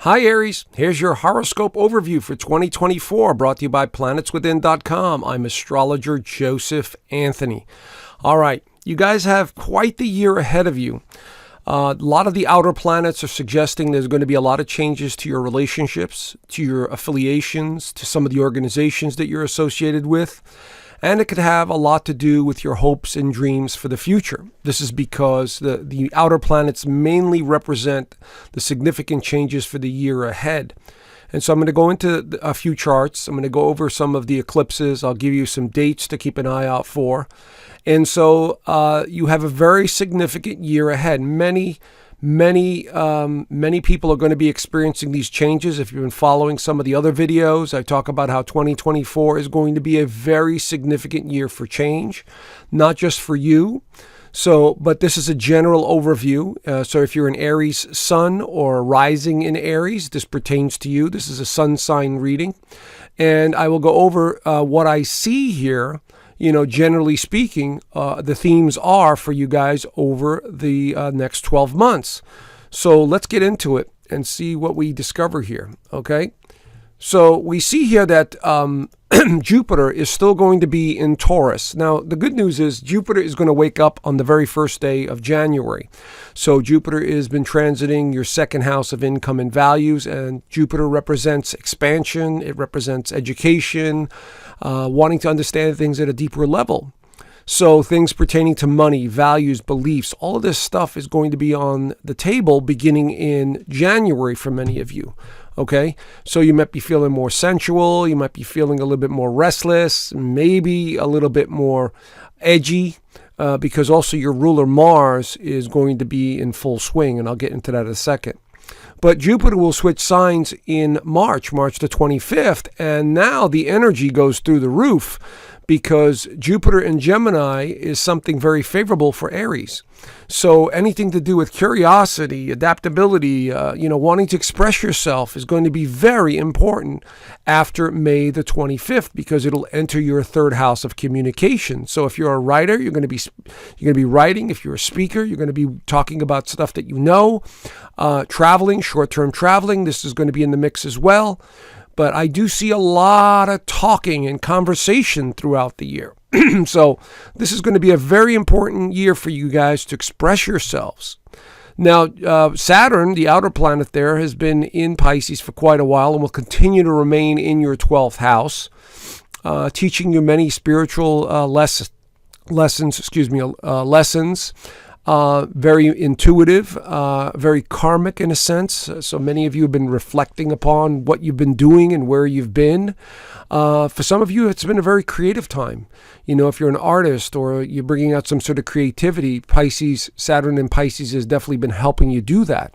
Hi Aries, here's your horoscope overview for 2024, brought to you by planetswithin.com. I'm astrologer Joseph Anthony. All right, you guys have quite the year ahead of you. A lot of the outer planets are suggesting there's going to be a lot of changes to your relationships, to your affiliations, to some of the organizations that you're associated with. And it could have a lot to do with your hopes and dreams for the future. This is because the outer planets mainly represent the significant changes for the year ahead. And so I'm going to go into a few charts. I'm going to go over some of the eclipses. I'll give you some dates to keep an eye out for. And so you have a very significant year ahead. Many people are going to be experiencing these changes. If you've been following some of the other videos, I talk about how 2024 is going to be a very significant year for change, not just for you. But this is a general overview. So if you're an Aries sun or rising in Aries, this pertains to you. This is a sun sign reading. And I will go over what I see here. Generally speaking, the themes are for you guys over the next 12 months. So let's get into it and see what we discover here, okay? So we see here that Jupiter is still going to be in Taurus. Now, the good news is Jupiter is going to wake up on the very first day of January. So Jupiter has been transiting your second house of income and values, and Jupiter represents expansion. It represents education, wanting to understand things at a deeper level. So things pertaining to money, values, beliefs, all of this stuff is going to be on the table beginning in January for many of you. Okay, so you might be feeling more sensual, you might be feeling a little bit more restless, maybe a little bit more edgy, because also your ruler Mars is going to be in full swing, and I'll get into that in a second. But Jupiter will switch signs in March the 25th, and now the energy goes through the roof because Jupiter in Gemini is something very favorable for Aries. So anything to do with curiosity, adaptability, wanting to express yourself is going to be very important after May the 25th because it'll enter your third house of communication. So if you're a writer, you're going to be writing. If you're a speaker, you're going to be talking about stuff that you know. Traveling, short-term traveling, this is going to be in the mix as well. But I do see a lot of talking and conversation throughout the year. So this is going to be a very important year for you guys to express yourselves. Now, Saturn, the outer planet there, has been in Pisces for quite a while and will continue to remain in your 12th house, teaching you many spiritual lessons. Very intuitive, very karmic in a sense. So many of you have been reflecting upon what you've been doing and where you've been. For some of you, it's been a very creative time. If you're an artist or you're bringing out some sort of creativity, Saturn in Pisces has definitely been helping you do that.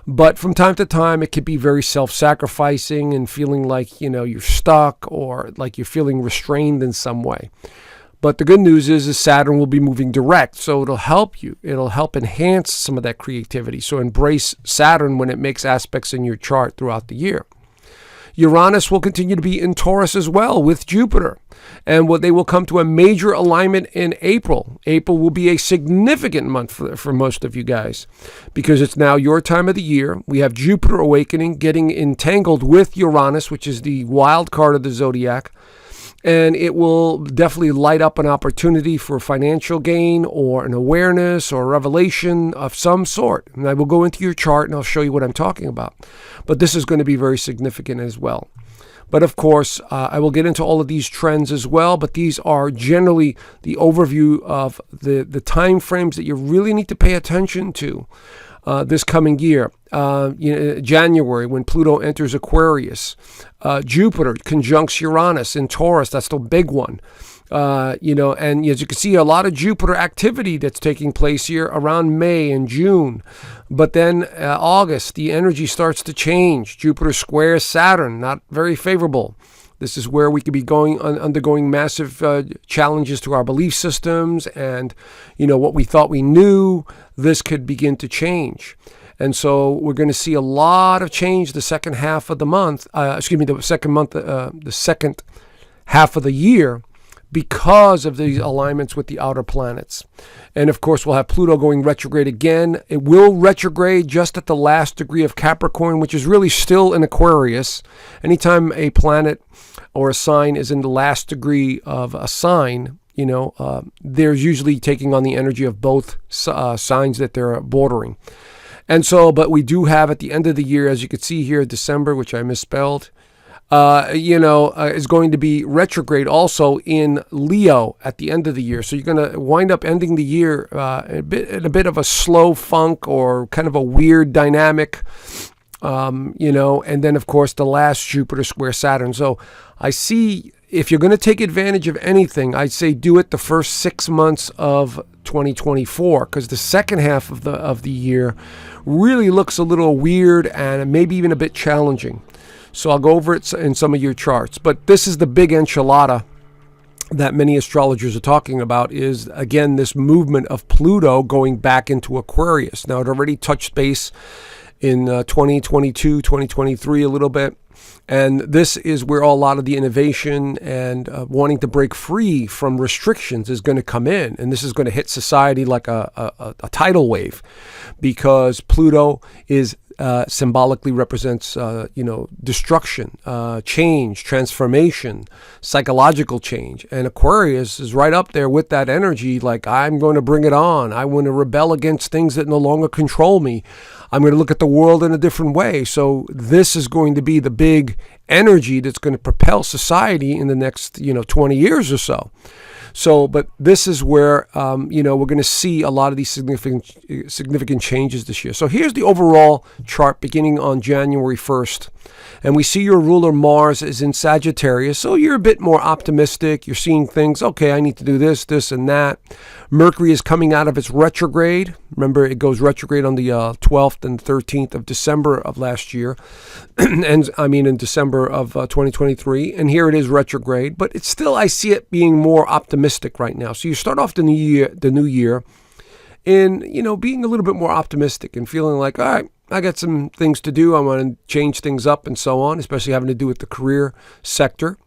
But from time to time, it could be very self-sacrificing and feeling like, you're stuck or like you're feeling restrained in some way. But the good news is Saturn will be moving direct, so it'll help you. It'll help enhance some of that creativity. So embrace Saturn when it makes aspects in your chart throughout the year. Uranus will continue to be in Taurus as well with Jupiter. And they will come to a major alignment in April. April will be a significant month for most of you guys because it's now your time of the year. We have Jupiter awakening, getting entangled with Uranus, which is the wild card of the zodiac. And it will definitely light up an opportunity for financial gain or an awareness or a revelation of some sort. And I will go into your chart and I'll show you what I'm talking about. But this is going to be very significant as well. But of course, I will get into all of these trends as well. But these are generally the overview of the time frames that you really need to pay attention to. This coming year, January, when Pluto enters Aquarius, Jupiter conjuncts Uranus in Taurus. That's the big one. And as you can see, a lot of Jupiter activity that's taking place here around May and June. But then August, the energy starts to change. Jupiter squares Saturn, not very favorable. This is where we could be undergoing massive challenges to our belief systems and, what we thought we knew, this could begin to change. And so we're going to see a lot of change the second half of the month, the second half of the year. because of these alignments with the outer planets. And of course, we'll have Pluto going retrograde again. It will retrograde just at the last degree of Capricorn, which is really still in Aquarius. Anytime a planet or a sign is in the last degree of a sign, they're usually taking on the energy of both signs that they're bordering. And so, but we do have at the end of the year, as you can see here, December, which I misspelled, is going to be retrograde also in Leo at the end of the year. So you're going to wind up ending the year in a bit of a slow funk or kind of a weird dynamic, and then, of course, the last Jupiter square Saturn. So I see if you're going to take advantage of anything, I'd say do it the first 6 months of 2024, because the second half of the year really looks a little weird and maybe even a bit challenging. So I'll go over it in some of your charts. But this is the big enchilada that many astrologers are talking about, is, again, this movement of Pluto going back into Aquarius. Now, it already touched base in 2022, 2023 a little bit. And this is where a lot of the innovation and wanting to break free from restrictions is going to come in. And this is going to hit society like a tidal wave, because Pluto is symbolically represents, destruction, change, transformation, psychological change. And Aquarius is right up there with that energy, like, I'm going to bring it on. I want to rebel against things that no longer control me. I'm going to look at the world in a different way. So this is going to be the big energy that's going to propel society in the next, 20 years or so. So, but this is where, we're going to see a lot of these significant changes this year. So here's the overall chart beginning on January 1st. And we see your ruler Mars is in Sagittarius. So you're a bit more optimistic. You're seeing things, okay, I need to do this, this, and that. Mercury is coming out of its retrograde. Remember, it goes retrograde on the 12th and 13th of December of last year. in December of 2023. And here it is retrograde. But it's still, I see it being more optimistic right now. So you start off the new year in, being a little bit more optimistic and feeling like, all right, I got some things to do. I want to change things up and so on, especially having to do with the career sector.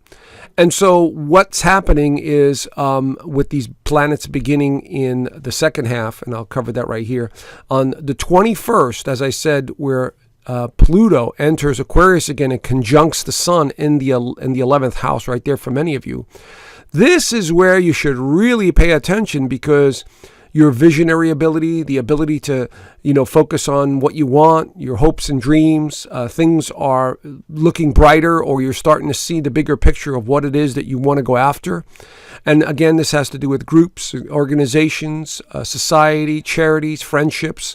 And so what's happening is with these planets beginning in the second half, and I'll cover that right here, on the 21st, as I said, where Pluto enters Aquarius again and conjuncts the Sun in the 11th house right there for many of you. This is where you should really pay attention, because your visionary ability, the ability to, focus on what you want, your hopes and dreams, things are looking brighter, or you're starting to see the bigger picture of what it is that you want to go after. And again, this has to do with groups, organizations, society, charities, friendships.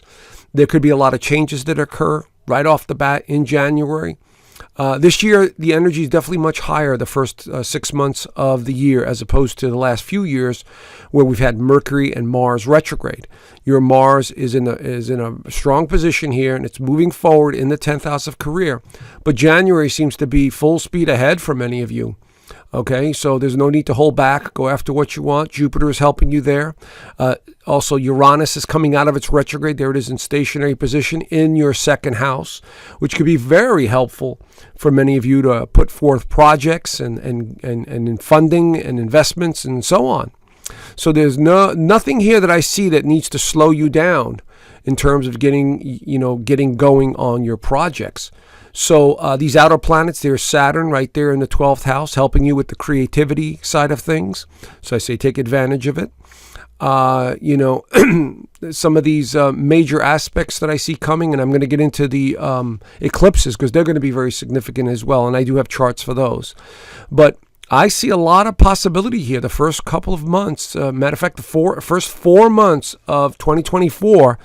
There could be a lot of changes that occur right off the bat in January. This year, the energy is definitely much higher the first 6 months of the year, as opposed to the last few years where we've had Mercury and Mars retrograde. Your Mars is in a strong position here, and it's moving forward in the 10th house of career. But January seems to be full speed ahead for many of you. Okay, so there's no need to hold back. Go after what you want. Jupiter is helping you there. Also, Uranus is coming out of its retrograde. There it is in stationary position in your second house, which could be very helpful for many of you to put forth projects and in funding and investments and so on. So there's nothing here that I see that needs to slow you down in terms of getting going on your projects. So these outer planets, there's Saturn right there in the 12th house, helping you with the creativity side of things. So I say take advantage of it. Some of these major aspects that I see coming, and I'm going to get into the eclipses, because they're going to be very significant as well, and I do have charts for those. But I see a lot of possibility here the first couple of months. Matter of fact, the first 4 months of 2024,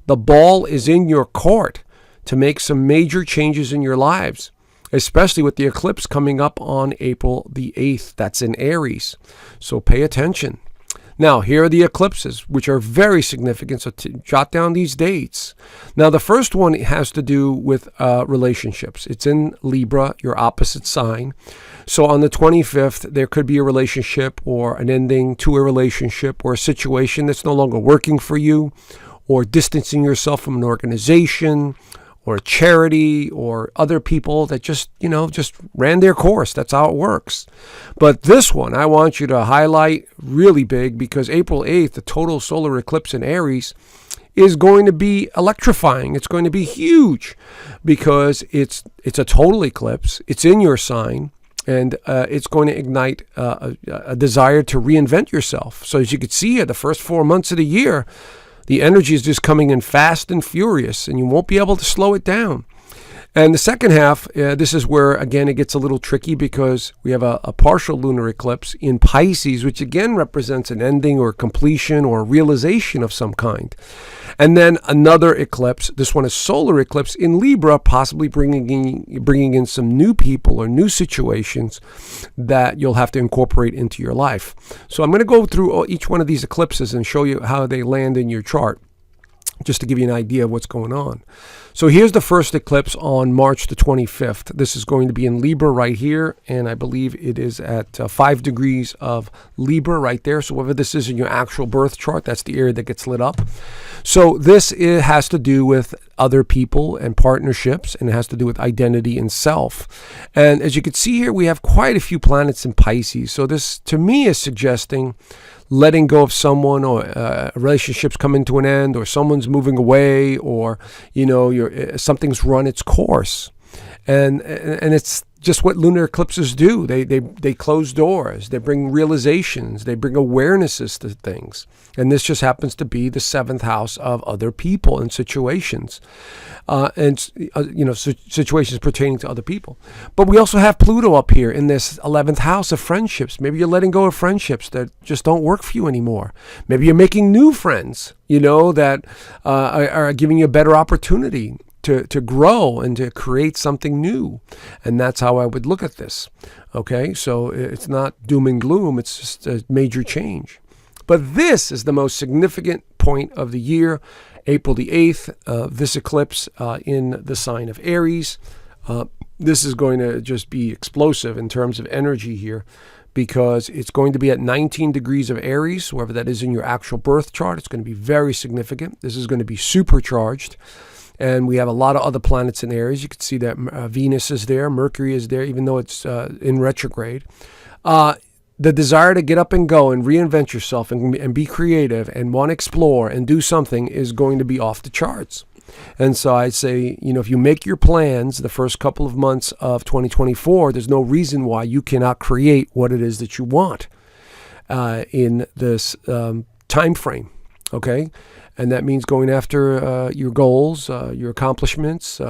the ball is in your court to make some major changes in your lives, especially with the eclipse coming up on April the 8th. That's in Aries. So pay attention. Now, here are the eclipses, which are very significant. So jot down these dates. Now, the first one has to do with relationships. It's in Libra, your opposite sign. So on the 25th, there could be a relationship or an ending to a relationship or a situation that's no longer working for you, or distancing yourself from an organization, or a charity or other people that just ran their course. That's how it works. But this one, I want you to highlight really big, because April 8th, the total solar eclipse in Aries, is going to be electrifying. It's going to be huge because it's a total eclipse. It's in your sign, and it's going to ignite a desire to reinvent yourself. So as you can see here, the first 4 months of the year, the energy is just coming in fast and furious, and you won't be able to slow it down. And the second half, this is where, again, it gets a little tricky, because we have a partial lunar eclipse in Pisces, which again represents an ending or completion or realization of some kind. And then another eclipse, this one is solar eclipse in Libra, possibly bringing in some new people or new situations that you'll have to incorporate into your life. So I'm going to go through each one of these eclipses and show you how they land in your chart, just to give you an idea of what's going on. So here's the first eclipse on March the 25th. This is going to be in Libra right here, and I believe it is at 5 degrees of Libra right there. So whatever this is in your actual birth chart, that's the area that gets lit up. So it has to do with other people and partnerships, and it has to do with identity and self. And as you can see here, we have quite a few planets in Pisces. So this, to me, is suggesting letting go of someone, or relationships coming to an end, or someone's moving away, or something's run its course, and it's just what lunar eclipses do. They close doors, they bring realizations, they bring awarenesses to things, and this just happens to be the 7th house of other people and situations, situations pertaining to other people. But we also have Pluto up here in this 11th house of friendships. Maybe you're letting go of friendships that just don't work for you anymore. Maybe you're making new friends, that are giving you a better opportunity to grow and to create something new. And that's how I would look at this. Okay, so it's not doom and gloom, it's just a major change. But this is the most significant point of the year, April the 8th, this eclipse in the sign of Aries. This is going to just be explosive in terms of energy here, because it's going to be at 19 degrees of Aries, wherever that is in your actual birth chart. It's going to be very significant. This is going to be supercharged. And we have a lot of other planets in Aries. You can see that Venus is there, Mercury is there, even though it's in retrograde. The desire to get up and go and reinvent yourself and be creative and want to explore and do something is going to be off the charts. And so I'd say, if you make your plans the first couple of months of 2024, there's no reason why you cannot create what it is that you want in this time frame. Okay? And that means going after your goals, your accomplishments,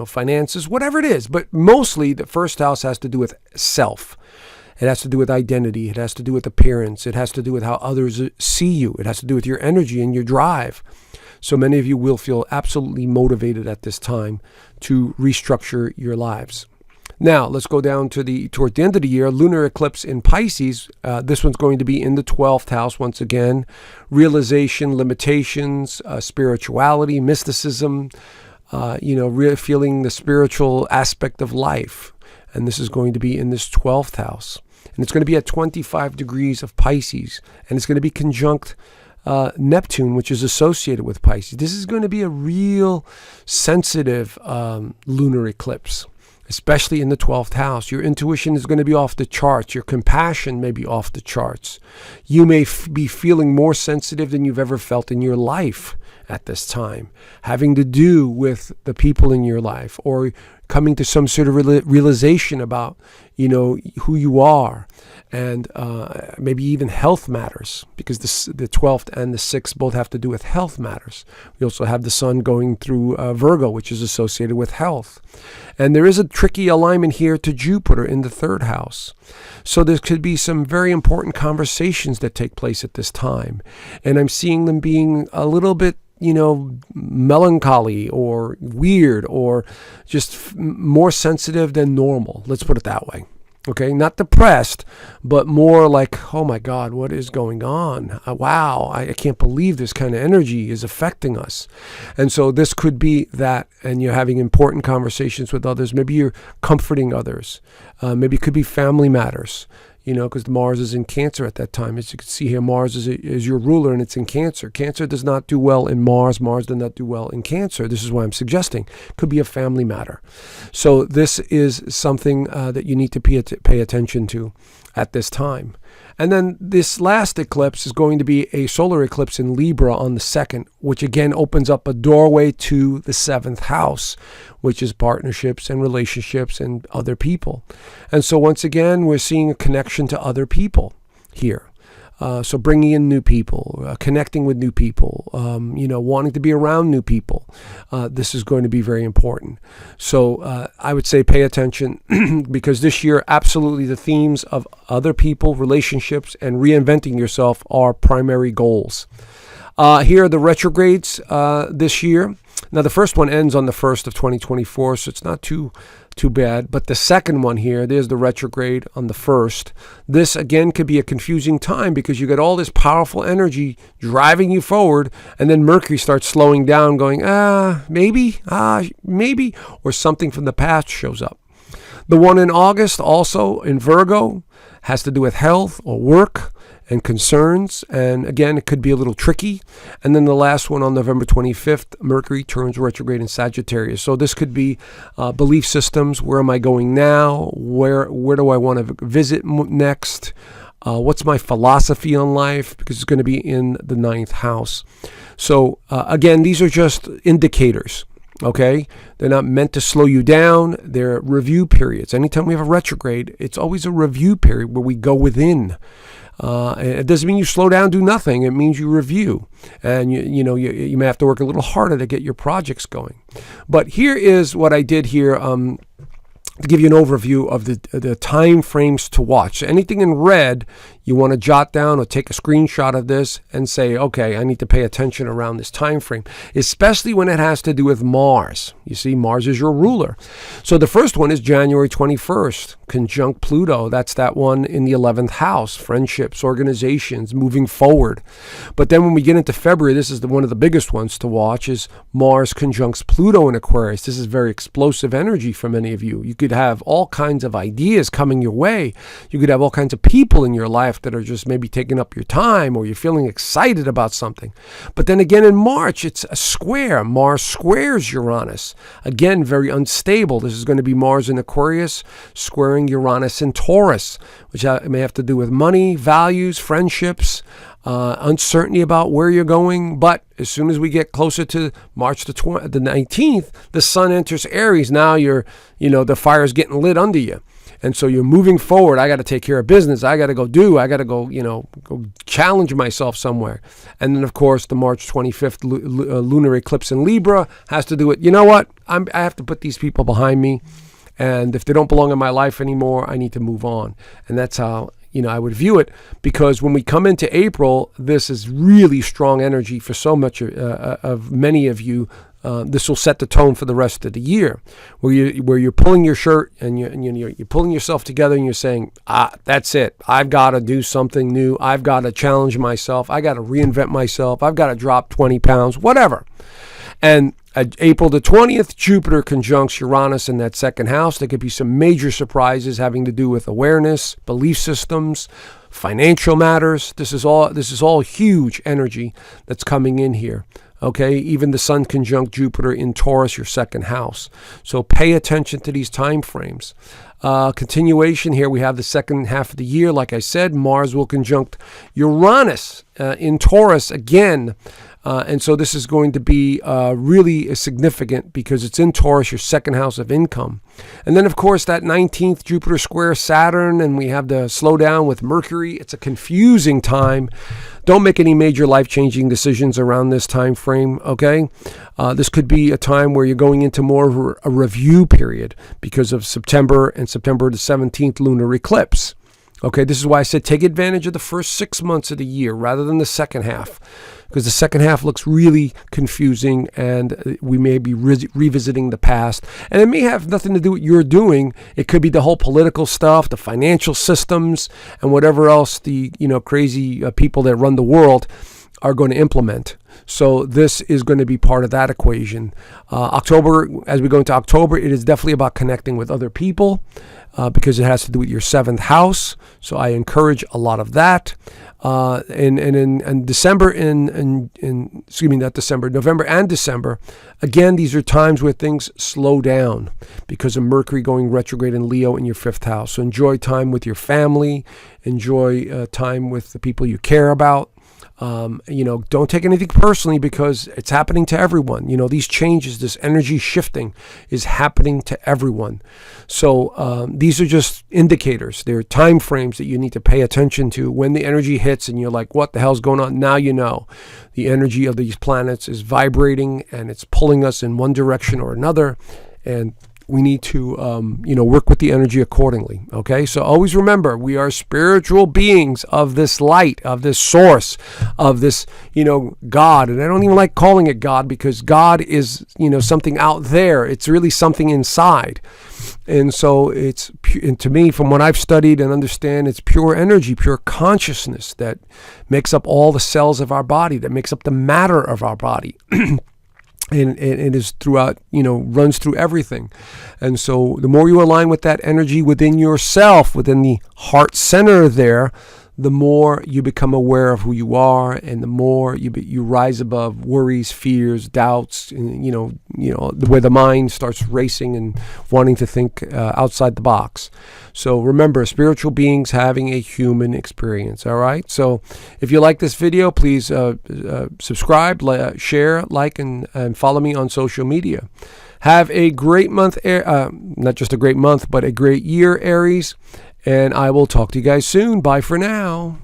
finances, whatever it is. But mostly the first house has to do with self. It has to do with identity. It has to do with appearance. It has to do with how others see you. It has to do with your energy and your drive. So many of you will feel absolutely motivated at this time to restructure your lives. Now, let's go down toward the end of the year, lunar eclipse in Pisces. This one's going to be in the 12th house once again. Realization, limitations, spirituality, mysticism, really feeling the spiritual aspect of life. And this is going to be in this 12th house. And it's going to be at 25 degrees of Pisces. And it's going to be conjunct Neptune, which is associated with Pisces. This is going to be a real sensitive lunar eclipse, especially in the 12th house. Your intuition is going to be off the charts. Your compassion may be off the charts. You may be feeling more sensitive than you've ever felt in your life at this time, having to do with the people in your life, or coming to some sort of realization about, who you are, and maybe even health matters, because the 12th and the 6th both have to do with health matters. We also have the sun going through Virgo, which is associated with health. And there is a tricky alignment here to Jupiter in the 3rd house. So there could be some very important conversations that take place at this time. And I'm seeing them being a little bit melancholy or weird, or just more sensitive than normal. Let's put it that way. Okay, not depressed, but more like, oh my God, what is going on? Wow, I can't believe this kind of energy is affecting us. And so this could be that, and you're having important conversations with others. Maybe you're comforting others. Maybe it could be family matters. because Mars is in Cancer at that time. As you can see here, Mars is your ruler, and it's in Cancer. Cancer does not do well in Mars. Mars does not do well in Cancer. This is why I'm suggesting could be a family matter. So this is something that you need to pay attention to at this time. And then this last eclipse is going to be a solar eclipse in Libra on the 2nd, which again opens up a doorway to the 7th house, which is partnerships and relationships and other people. And so once again, we're seeing a connection to other people here. So bringing in new people, connecting with new people, wanting to be around new people. This is going to be very important. So I would say pay attention because this year, absolutely the themes of other people, relationships, and reinventing yourself are primary goals. Here are the retrogrades this year. Now, the first one ends on the 1st of 2024, so it's not too bad. But the second one here, there's the retrograde on the 1st. This, again, could be a confusing time because you got all this powerful energy driving you forward, and then Mercury starts slowing down, going, maybe, or something from the past shows up. The one in August, also in Virgo, has to do with health or work and concerns, and again, it could be a little tricky. And then the last one on November 25th, Mercury turns retrograde in Sagittarius. So this could be belief systems. Where am I going now? Where do I want to visit next? What's my philosophy on life? Because it's going to be in the 9th house. So again, these are just indicators. Okay, they're not meant to slow you down. They're review periods. Anytime we have a retrograde, it's always a review period where we go within. It doesn't mean you slow down, do nothing. It means you review, and you may have to work a little harder to get your projects going. But here is what I did here to give you an overview of the time frames to watch. So anything in red, you want to jot down or take a screenshot of this and say, okay, I need to pay attention around this time frame, especially when it has to do with Mars. You see, Mars is your ruler. So the first one is January 21st, conjunct Pluto. That's that one in the 11th house, friendships, organizations, moving forward. But then when we get into February, this is one of the biggest ones to watch, is Mars conjuncts Pluto in Aquarius. This is very explosive energy for many of you. You could have all kinds of ideas coming your way. You could have all kinds of people in your life that are just maybe taking up your time, or you're feeling excited about something. But then again in March, it's a square. Mars squares Uranus. Again, very unstable. This is going to be Mars in Aquarius squaring Uranus in Taurus, which may have to do with money, values, friendships, uncertainty about where you're going. But as soon as we get closer to March the 19th, the sun enters Aries. Now the fire's getting lit under you. And so you're moving forward. I got to take care of business. I got to go challenge myself somewhere. And then, of course, the March 25th lunar eclipse in Libra has to do with, I have to put these people behind me. And if they don't belong in my life anymore, I need to move on. And that's how, I would view it, because when we come into April, this is really strong energy for so much of many of you. This will set the tone for the rest of the year, where you're pulling your shirt and you're pulling yourself together and you're saying, that's it. I've got to do something new. I've got to challenge myself. I got to reinvent myself. I've got to drop 20 pounds, whatever. And April the 20th, Jupiter conjuncts Uranus in that second house. There could be some major surprises having to do with awareness, belief systems, financial matters. This is all huge energy that's coming in here. Okay, even the Sun conjunct Jupiter in Taurus, your second house. So pay attention to these time frames. Continuation here, we have the second half of the year. Like I said, Mars will conjunct Uranus in Taurus again. And so this is going to be really significant because it's in Taurus, your second house of income. And then, of course, that 19th Jupiter square Saturn, and we have the slowdown with Mercury. It's a confusing time. Don't make any major life-changing decisions around this time frame, okay? This could be a time where you're going into more of a review period because of September and September the 17th lunar eclipse. Okay, this is why I said take advantage of the first 6 months of the year rather than the second half, because the second half looks really confusing and we may be revisiting the past. And it may have nothing to do with what you're doing. It could be the whole political stuff, the financial systems, and whatever else the crazy people that run the world are going to implement. So this is going to be part of that equation. October, as we go into October, it is definitely about connecting with other people because it has to do with your 7th house. So I encourage a lot of that. And in December, November and December, again, these are times where things slow down because of Mercury going retrograde in Leo in your 5th house. So enjoy time with your family, enjoy time with the people you care about. Don't take anything personally because it's happening to everyone. These changes, this energy shifting is happening to everyone. So these are just indicators. They're time frames that you need to pay attention to. When the energy hits and you're like, what the hell's going on? Now you know. The energy of these planets is vibrating and it's pulling us in one direction or another. And we need to, work with the energy accordingly. Okay. So always remember, we are spiritual beings of this light, of this source, of this, God. And I don't even like calling it God because God is, something out there. It's really something inside. And so and to me, from what I've studied and understand, it's pure energy, pure consciousness that makes up all the cells of our body, that makes up the matter of our body. And it is throughout, runs through everything. And so the more you align with that energy within yourself, within the heart center there, the more you become aware of who you are, and the more you rise above worries, fears, doubts, and, where the mind starts racing and wanting to think outside the box. So remember, spiritual beings having a human experience. All right. So if you like this video, please subscribe, share, like, and follow me on social media. Have a great month, not just a great month, but a great year, Aries. And I will talk to you guys soon. Bye for now.